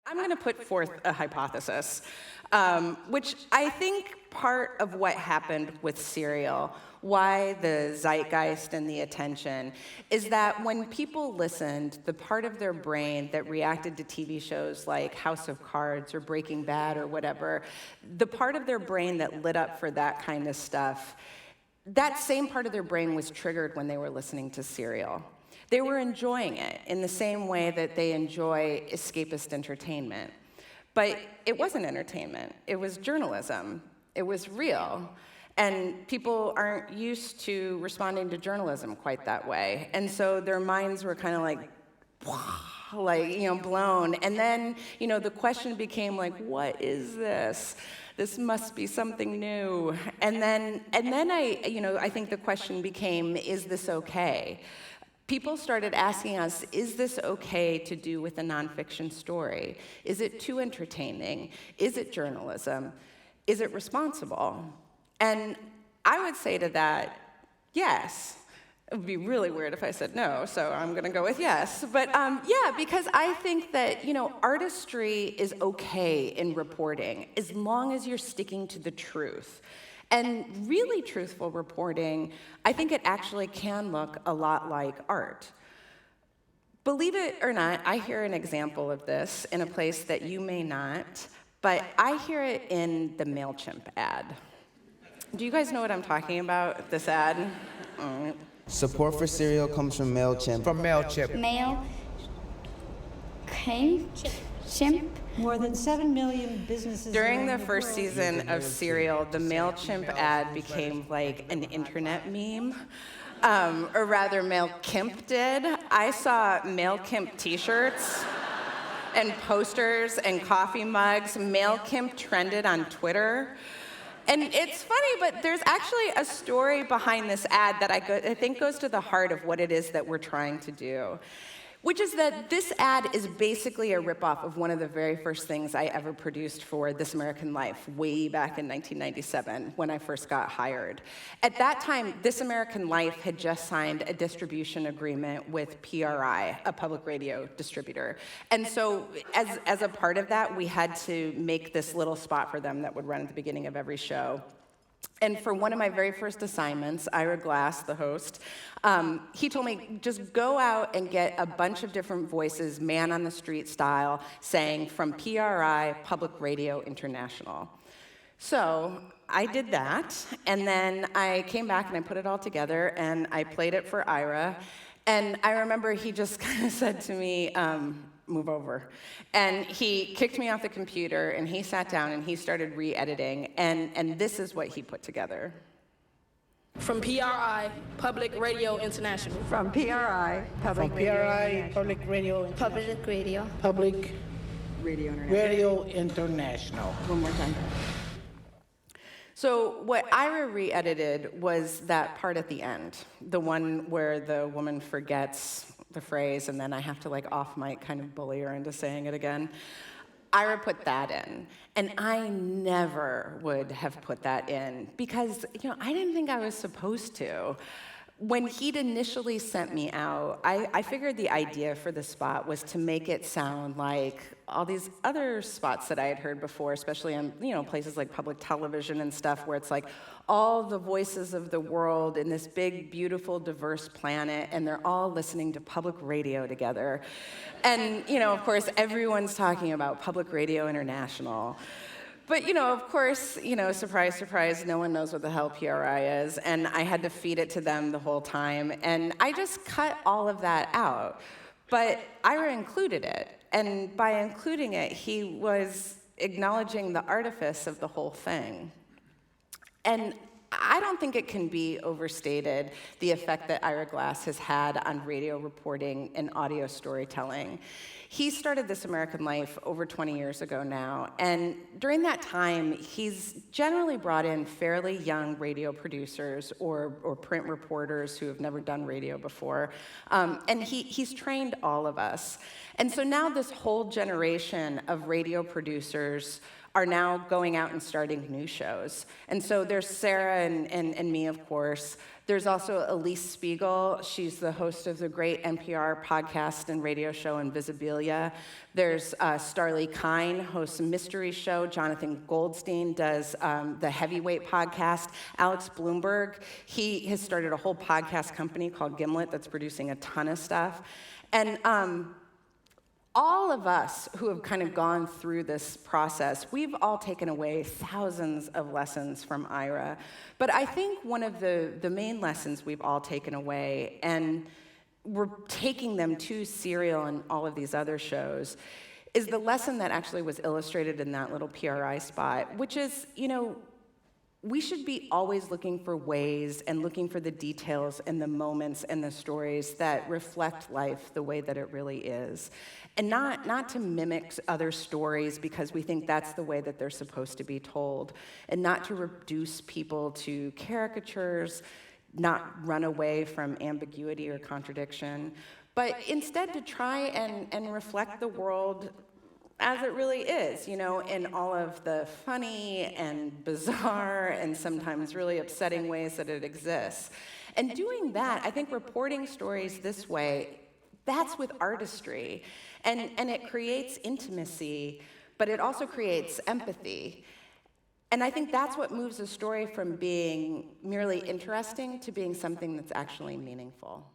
I'm going to put forth a hypothesis, which I think part of what happened with Serial, why the zeitgeist and the attention, is that when people listened, the part of their brain that reacted to TV shows like House of Cards or Breaking Bad or whatever, the part of their brain that lit up for that kind of stuff, that same part of their brain was triggered when they were listening to Serial. They were enjoying it in the same way that they enjoy escapist entertainment. But it wasn't entertainment. It was journalism. It was real. And people aren't used to responding to journalism quite that way. And so their minds were kind of like, blown. And then, the question became like, what is this? This must be something new. And then I think the question became, is this okay? People started asking us, is this okay to do with a nonfiction story? Is it too entertaining? Is it journalism? Is it responsible? And I would say to that, yes. It would be really weird if I said no, so I'm going to go with yes. But because I think that, artistry is okay in reporting as long as you're sticking to the truth. And really truthful reporting, I think it actually can look a lot like art. Believe it or not, I hear an example of this in a place that you may not, but I hear it in the Mail Chimp ad. Do you guys know what I'm talking about, this ad? Support for Serial comes from Mail Chimp. From Mail Chimp. Mail Chimp. More than 7 million businesses. During the first season of Serial, the Mail Chimp ad became like an internet meme. Or rather, Mail Chimp did. I saw Mail Chimp t-shirts and posters and coffee mugs. Mail Chimp trended on Twitter. And it's funny, but there's actually a story behind this ad that I think goes to the heart of what it is that we're trying to do, which is that this ad is basically a ripoff of one of the very first things I ever produced for This American Life way back in 1997 when I first got hired. At that time, This American Life had just signed a distribution agreement with PRI, a public radio distributor. And so as a part of that, we had to make this little spot for them that would run at the beginning of every show. And for one of my very first assignments, Ira Glass, the host, he told me, just go out and get a bunch of different voices, man on the street style, saying from PRI, Public Radio International. So I did that, and then I came back and I put it all together, and I played it for Ira. And I remember he just kind of said to me, move over. And he kicked me off the computer, and he sat down, and he started re-editing, and this is what he put together. From PRI, Public Radio International. From PRI, Public Radio Public Radio International. Public Radio. Public Radio International. One more time. So what Ira re-edited was that part at the end, the one where the woman forgets the phrase, and then I have to off mic kind of bully her into saying it again. Ira put that in, and I never would have put that in because, I didn't think I was supposed to. When he'd initially sent me out, I figured the idea for the spot was to make it sound like all these other spots that I had heard before, especially on, places like public television and stuff, where it's like all the voices of the world in this big, beautiful, diverse planet, and they're all listening to public radio together. And, of course, everyone's talking about Public Radio International. But, of course, surprise, surprise, no one knows what the hell PRI is, and I had to feed it to them the whole time, and I just cut all of that out. But Ira included it, and by including it, he was acknowledging the artifice of the whole thing. And I don't think it can be overstated the effect that Ira Glass has had on radio reporting and audio storytelling. He started This American Life over 20 years ago now, and during that time, he's generally brought in fairly young radio producers or print reporters who have never done radio before, and he's trained all of us. And so now this whole generation of radio producers are now going out and starting new shows. And so there's Sarah and me, of course. There's also Elise Spiegel. She's the host of the great NPR podcast and radio show Invisibilia. There's Starlee Kine, hosts a mystery show. Jonathan Goldstein does the Heavyweight podcast. Alex Bloomberg, he has started a whole podcast company called Gimlet that's producing a ton of stuff. And all of us who have kind of gone through this process, we've all taken away thousands of lessons from Ira. But I think one of the main lessons we've all taken away, and we're taking them to Serial and all of these other shows, is the lesson that actually was illustrated in that little PRI spot, which is, we should be always looking for ways and looking for the details and the moments and the stories that reflect life the way that it really is. And not to mimic other stories because we think that's the way that they're supposed to be told. And not to reduce people to caricatures, not run away from ambiguity or contradiction, but instead to try and reflect the world as it really is, in all of the funny and bizarre and sometimes really upsetting ways that it exists. And doing that, I think reporting stories this way, that's with artistry. And it creates intimacy, but it also creates empathy. And I think that's what moves a story from being merely interesting to being something that's actually meaningful.